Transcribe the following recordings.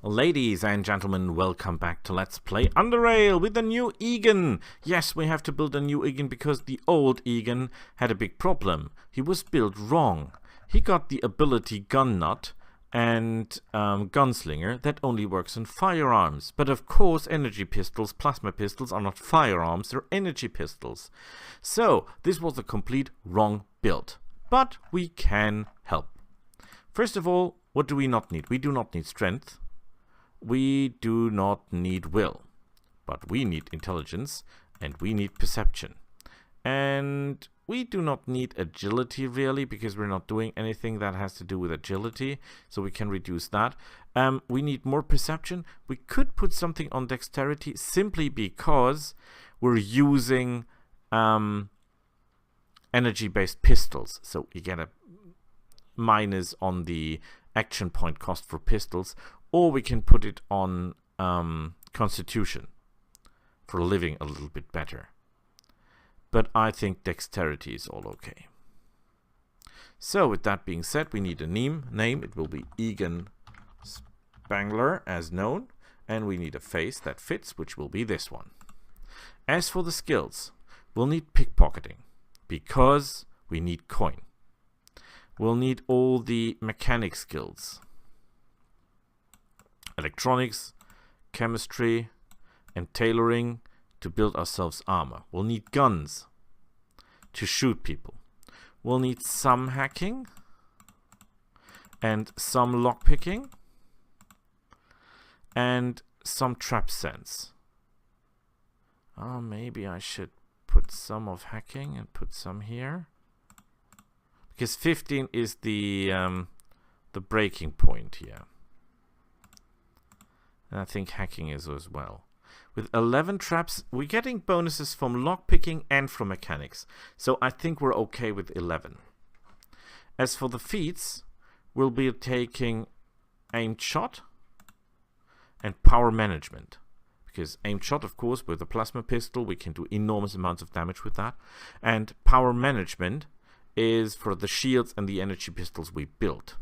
Ladies and gentlemen, welcome back to Let's Play UnderRail with the new Egon. Yes, we have to build a new Egon because the old Egon had a big problem. He was built wrong. He got the ability Gun Nut and Gunslinger that only works on firearms. But of course, energy pistols, plasma pistols are not firearms, they're energy pistols. So, this was a complete wrong build. But we can help. First of all, what do we not need? We do not need strength. We do not need will, but we need intelligence and we need perception. And we do not need agility really, because we're not doing anything that has to do with agility, so we can reduce that. We need more perception. We could put something on dexterity simply because we're using energy-based pistols, so you get a minus on the action point cost for pistols. Or we can put it on Constitution for living a little bit better. But I think Dexterity is all okay. So with that being said, we need a name. It will be Egon Spengler as known. And we need a face that fits, which will be this one. As for the skills, we'll need pickpocketing because we need coin. We'll need all the mechanic skills. Electronics, chemistry, and tailoring to build ourselves armor. We'll need guns to shoot people. We'll need some hacking and some lockpicking and some trap sense. Oh, maybe I should put some of hacking and put some here, because 15 is the breaking point here. And I think hacking is as well. With 11 traps, we're getting bonuses from lockpicking and from mechanics. So I think we're okay with 11. As for the feats, we'll be taking aimed shot and power management. Because aimed shot, of course, with a plasma pistol, we can do enormous amounts of damage with that. And power management is for the shields and the energy pistols we built.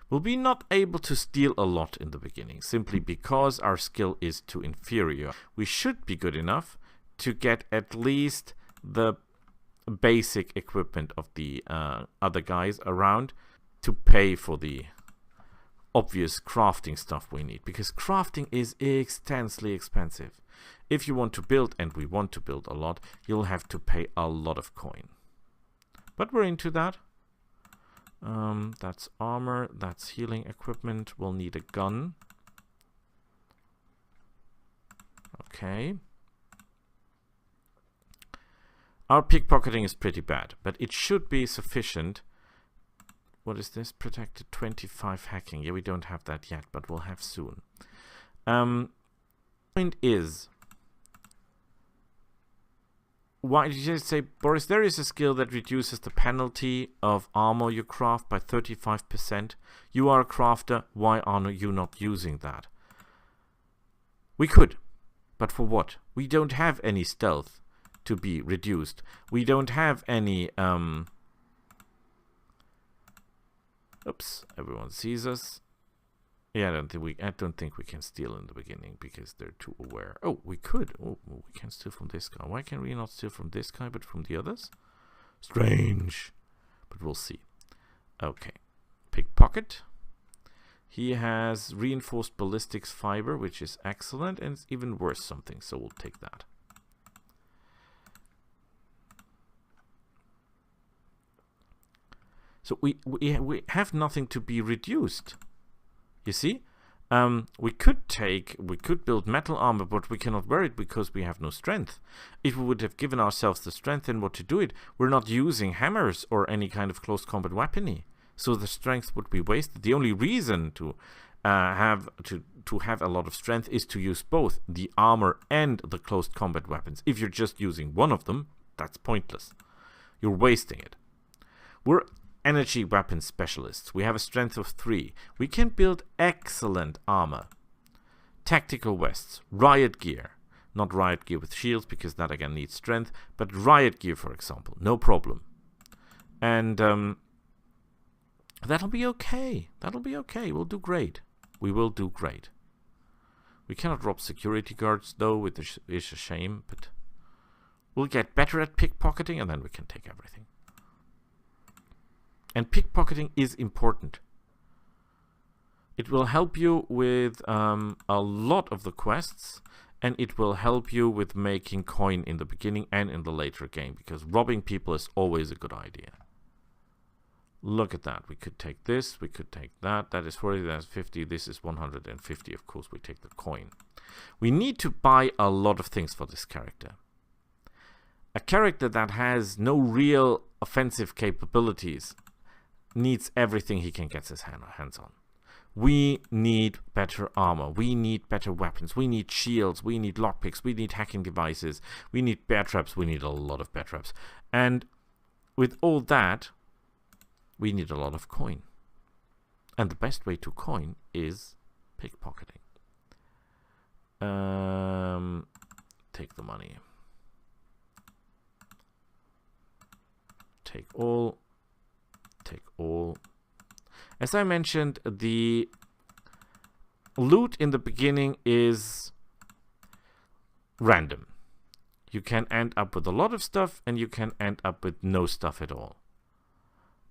We'll be not able to steal a lot in the beginning, simply because our skill is too inferior. We should be good enough to get at least the basic equipment of the other guys around to pay for the obvious crafting stuff we need, because crafting is extensively expensive. If you want to build, and we want to build a lot, you'll have to pay a lot of coin. But we're into that. That's armor, that's healing equipment. We'll need a gun. Okay. Our pickpocketing is pretty bad, but it should be sufficient. What is this? Protected 25 hacking. Yeah, we don't have that yet, but we'll have soon. Point is, why did you say, Boris, there is a skill that reduces the penalty of armor you craft by 35%. You are a crafter, why are you not using that? We could, but for what? We don't have any stealth to be reduced. We don't have any, oops, everyone sees us. Yeah, I don't think we can steal in the beginning because they're too aware. Oh, we could. Oh, we can steal from this guy. Why can we not steal from this guy but from the others? Strange. But we'll see. Okay. Pickpocket. He has reinforced ballistics fiber, which is excellent, and it's even worse something, so we'll take that. So we have nothing to be reduced. You see, we could build metal armor, but we cannot wear it because we have no strength. If we would have given ourselves the strength and what to do it, we're not using hammers or any kind of close combat weaponry, so the strength would be wasted. The only reason to have a lot of strength is to use both the armor and the close combat weapons. If you're just using one of them, that's pointless. You're wasting it. We're energy weapon specialists. We have a strength of 3. We can build excellent armor. Tactical vests, riot gear. Not riot gear with shields, because that again needs strength, but riot gear, for example, no problem. And That'll be okay. That'll be okay. We'll do great. We will do great. We cannot rob security guards, though, which is a shame, but we'll get better at pickpocketing, and then we can take everything. And pickpocketing is important. It will help you with a lot of the quests, and it will help you with making coin in the beginning and in the later game, because robbing people is always a good idea. Look at that. We could take this, we could take that. That is 40, that's 50, this is 150. Of course, we take the coin. We need to buy a lot of things for this character. A character that has no real offensive capabilities needs everything he can get his hands on. We need better armor, we need better weapons, we need shields, we need lockpicks, we need hacking devices, we need bear traps, we need a lot of bear traps. And with all that, we need a lot of coin. And the best way to coin is pickpocketing. Take the money. Take all. Take all. As I mentioned, the loot in the beginning is random. You can end up with a lot of stuff, and you can end up with no stuff at all.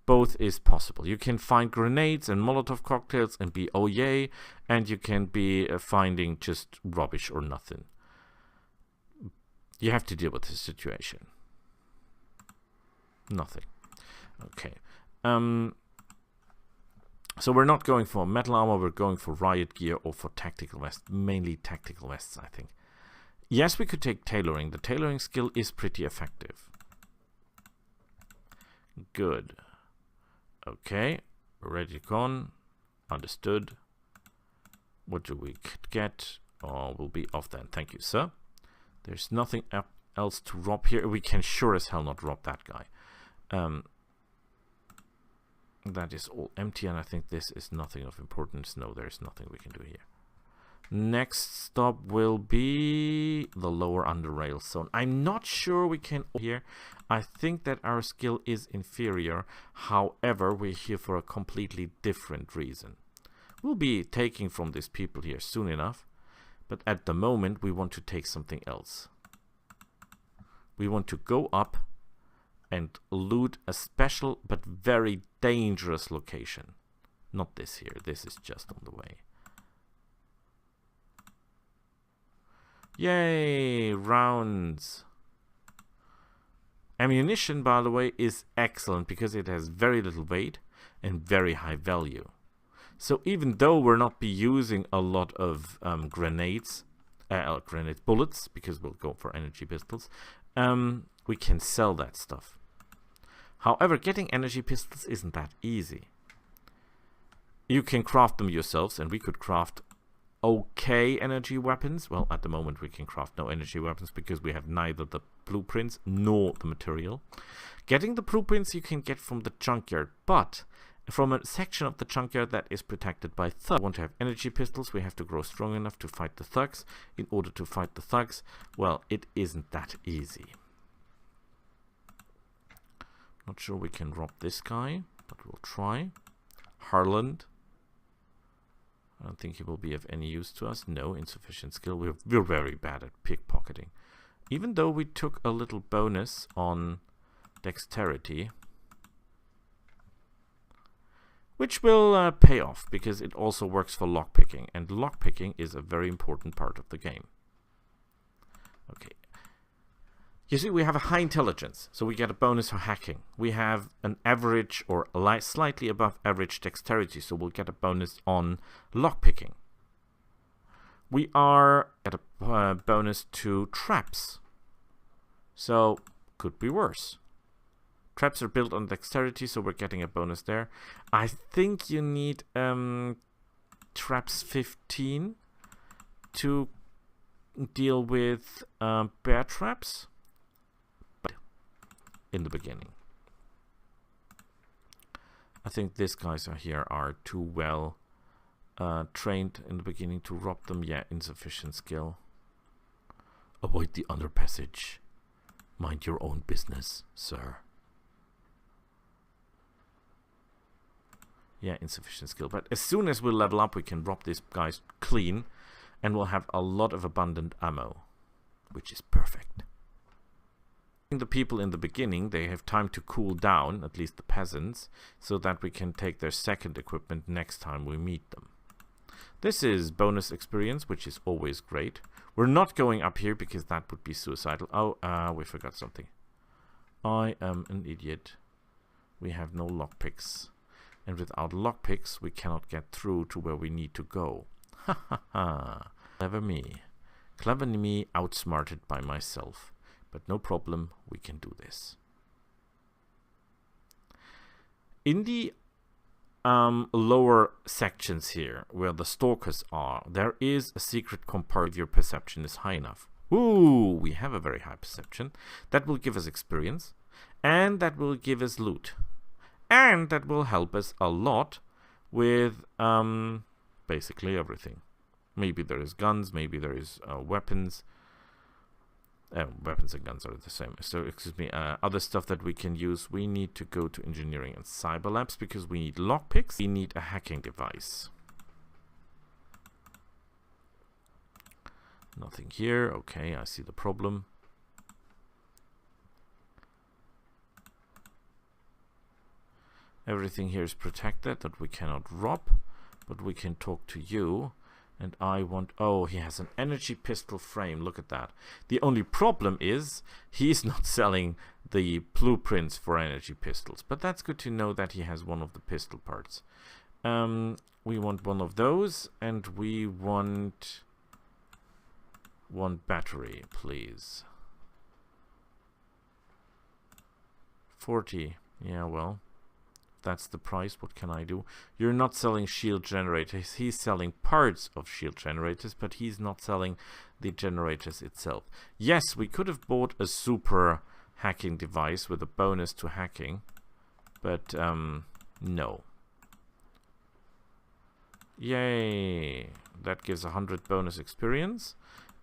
Both is possible. You can find grenades and Molotov cocktails and be oh yay, and you can be finding just rubbish or nothing. You have to deal with the situation. Nothing. Okay. So we're not going for metal armor, we're going for riot gear or for tactical vests. Mainly tactical vests, I think. Yes, we could take tailoring. The tailoring skill is pretty effective. Good. Okay, ready gone. Understood. What do we get? Oh, we'll be off then. Thank you, sir. There's nothing else to rob here. We can sure as hell not rob that guy. That is all empty, and I think this is nothing of importance. No, there's nothing we can do here. Next stop will be the lower UnderRail zone. I'm not sure we can here. I think that our skill is inferior. However, we're here for a completely different reason. We'll be taking from these people here soon enough, but at the moment we want to take something else. We want to go up and loot a special but very dangerous location. Not this here. This is just on the way. Yay, rounds. Ammunition, by the way, is excellent because it has very little weight and very high value. So even though we're not be using a lot of bullets, because we'll go for energy pistols, we can sell that stuff. However, getting energy pistols isn't that easy. You can craft them yourselves, and we could craft okay energy weapons. Well, at the moment we can craft no energy weapons because we have neither the blueprints nor the material. Getting the blueprints you can get from the junkyard, but from a section of the junkyard that is protected by thugs. We want to have energy pistols, we have to grow strong enough to fight the thugs. In order to fight the thugs, well, it isn't that easy. Not sure we can rob this guy, but we'll try. Harland. I don't think he will be of any use to us. No, insufficient skill. We're very bad at pickpocketing. Even though we took a little bonus on dexterity, which will pay off because it also works for lockpicking, and lockpicking is a very important part of the game. Okay. You see, we have a high intelligence, so we get a bonus for hacking. We have an average or slightly above average dexterity, so we'll get a bonus on lockpicking. We are at a bonus to traps, so could be worse. Traps are built on dexterity, so we're getting a bonus there. I think you need traps 15 to deal with bear traps. In the beginning, I think these guys here are too well trained in the beginning to rob them. Yeah, insufficient skill. Avoid the underpassage. Mind your own business, sir. Yeah, insufficient skill. But as soon as we level up, we can drop these guys clean, and we'll have a lot of abundant ammo, which is perfect. The people in the beginning, they have time to cool down, at least the peasants, so that we can take their second equipment next time we meet them. This is bonus experience, which is always great. We're not going up here because that would be suicidal. Oh, we forgot something. I am an idiot. We have no lockpicks. And without lockpicks, we cannot get through to where we need to go. Ha ha ha. Clever me. Clever me, outsmarted by myself. But no problem, we can do this. In the lower sections here, where the stalkers are, there is a secret compartment if your perception is high enough. Ooh, we have a very high perception. That will give us experience, and that will give us loot. And that will help us a lot with basically everything. Maybe there is guns, maybe there is weapons. Weapons and guns are the same. So, excuse me, other stuff that we can use. We need to go to engineering and cyber labs because we need lockpicks. We need a hacking device. Nothing here. Okay, I see the problem. Everything here is protected that we cannot rob, but we can talk to you. And I want... Oh, he has an energy pistol frame. Look at that. The only problem is he's not selling the blueprints for energy pistols. But that's good to know that he has one of the pistol parts. We want one of those. And we want... one battery, please. 40. Yeah, well... that's the price. What can I do? You're not selling shield generators. He's selling parts of shield generators, but he's not selling the generators itself. Yes, we could have bought a super hacking device with a bonus to hacking, but no. Yay! That gives 100 bonus experience.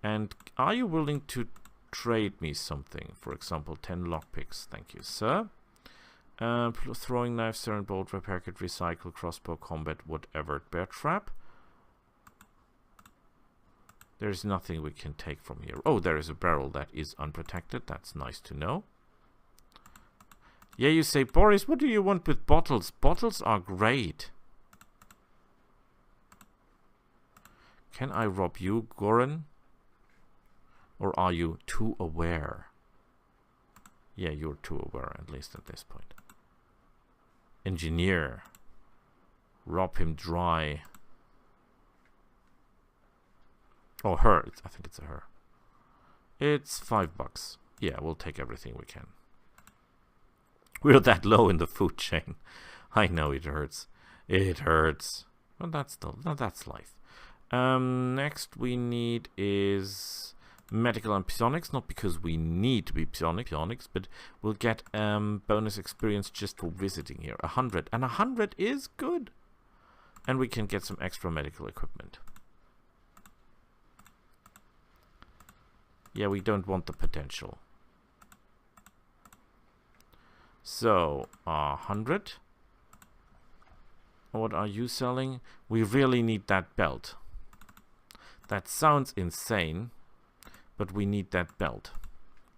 And are you willing to trade me something? For example, 10 lockpicks. Thank you, sir. Throwing knife, serrant bolt, repair kit, recycle, crossbow, combat, whatever. Bear trap. There's nothing we can take from here. Oh, there is a barrel that is unprotected. That's nice to know. Yeah, you say, Boris, what do you want with bottles? Bottles are great. Can I rob you, Goran? Or are you too aware? Yeah, you're too aware, at least at this point. Engineer. Rob him dry. Oh, her. I think it's a her. It's $5. Yeah, we'll take everything we can. We're that low in the food chain. I know it hurts. It hurts. Well, that's life. Next we need is medical and psionics, not because we need to be psionics, but we'll get bonus experience just for visiting here. 100, and 100 is good. And we can get some extra medical equipment. Yeah, we don't want the potential. So, 100. What are you selling? We really need that belt. That sounds insane, but we need that belt.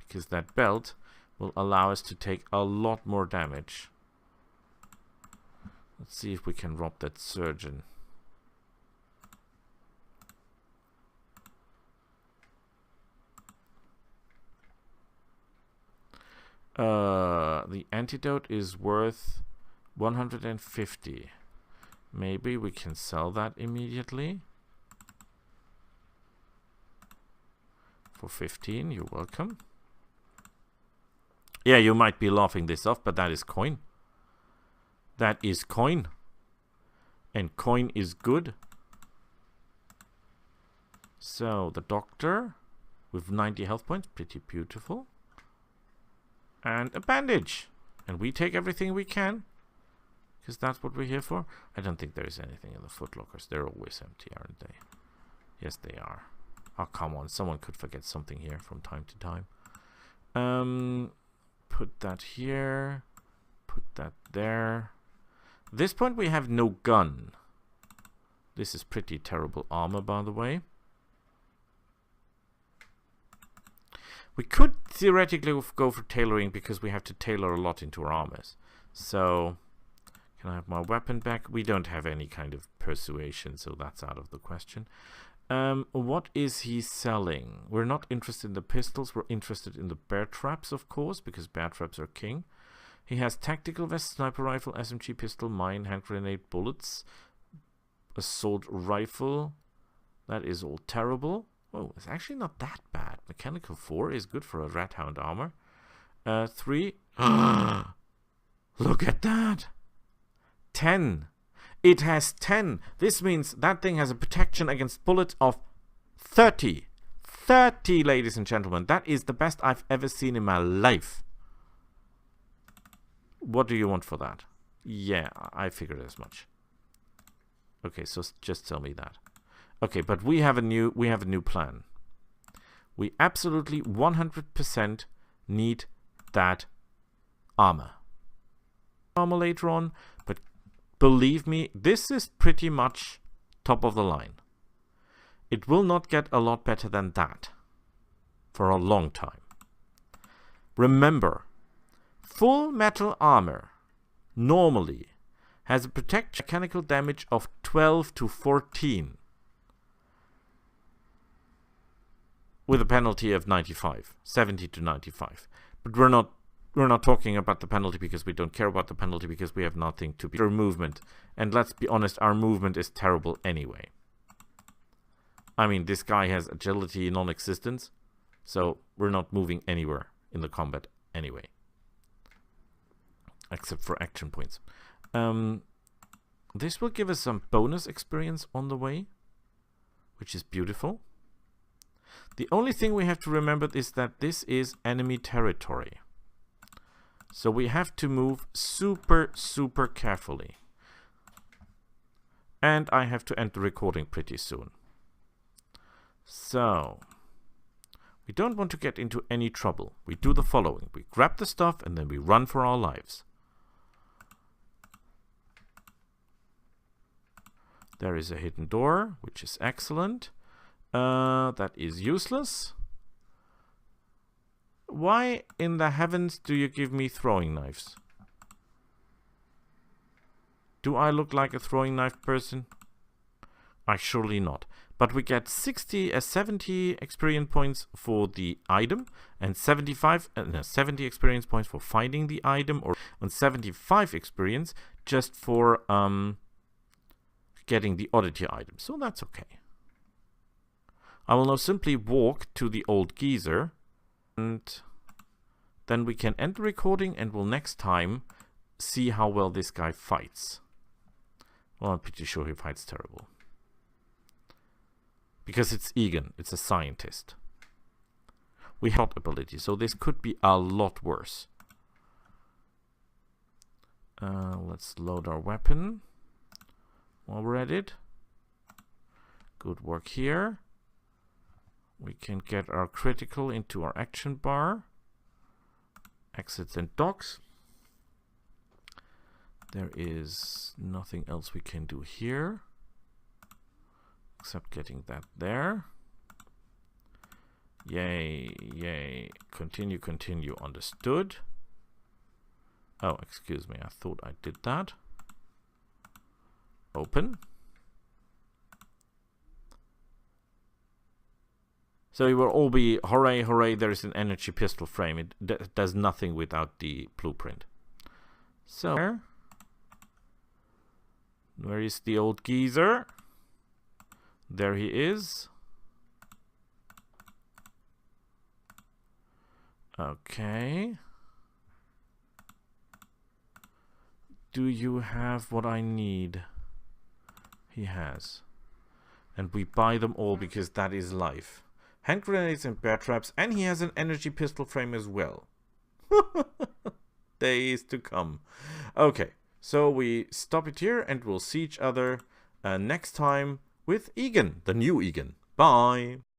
Because that belt will allow us to take a lot more damage. Let's see if we can rob that surgeon. The antidote is worth 150. Maybe we can sell that immediately. For 15, you're welcome. Yeah, you might be laughing this off, but that is coin. That is coin. And coin is good. So, the doctor with 90 health points, pretty beautiful. And a bandage. And we take everything we can. Because that's what we're here for. I don't think there is anything in the footlockers. They're always empty, aren't they? Yes, they are. Oh, come on. Someone could forget something here from time to time. Put that here. Put that there. At this point we have no gun. This is pretty terrible armor, by the way. We could theoretically go for tailoring because we have to tailor a lot into our armors. So, can I have my weapon back? We don't have any kind of persuasion, so that's out of the question. What is he selling? We're not interested in the pistols. We're interested in the bear traps, of course, because bear traps are king. He has tactical vest, sniper rifle, SMG pistol, mine, hand grenade, bullets, assault rifle. That is all terrible. Oh, it's actually not that bad. Mechanical 4 is good for a rat hound armor. 3. Look at that. 10. It has 10. This means that thing has a protection against bullets of 30. 30, ladies and gentlemen. That is the best I've ever seen in my life. What do you want for that? Yeah, I figured as much. Okay, so just tell me that. Okay, but we have a new plan. We absolutely 100% need that armor. Armor later on, but believe me, this is pretty much top of the line. It will not get a lot better than that for a long time. Remember, full metal armor normally has a mechanical damage of 12 to 14. With a penalty of 95, 70 to 95. But we're not talking about the penalty because we don't care about the penalty because we have nothing to be. Our movement, and let's be honest, our movement is terrible anyway. I mean, this guy has agility non-existence, so we're not moving anywhere in the combat anyway. Except for action points. This will give us some bonus experience on the way, which is beautiful. The only thing we have to remember is that this is enemy territory. So we have to move super, super carefully. And I have to end the recording pretty soon. So, we don't want to get into any trouble. We do the following. We grab the stuff and then we run for our lives. There is a hidden door, which is excellent. That is useless. Why in the heavens do you give me throwing knives? Do I look like a throwing knife person? Surely not. But we get 70 experience points for the item and 70 experience points for finding the item, or 75 experience just for getting the oddity item. So that's okay. I will now simply walk to the old geezer, and then we can end the recording and we'll next time see how well this guy fights. Well, I'm pretty sure he fights terrible. Because it's Egon, it's a scientist. We have ability, so this could be a lot worse. Let's load our weapon while we're at it. Good work here. We can get our critical into our action bar. Exits and docks. There is nothing else we can do here except getting that there. Yay, yay. Continue, continue. Understood. Oh, excuse me. I thought I did that. Open. So it will all be, hooray, hooray, there is an energy pistol frame. It does nothing without the blueprint. So, where is the old geezer? There he is. Okay. Do you have what I need? He has. And we buy them all because that is life. Hand grenades and bear traps, and he has an energy pistol frame as well. Days to come. Okay, so we stop it here and we'll see each other next time with Egon, the new Egon. Bye!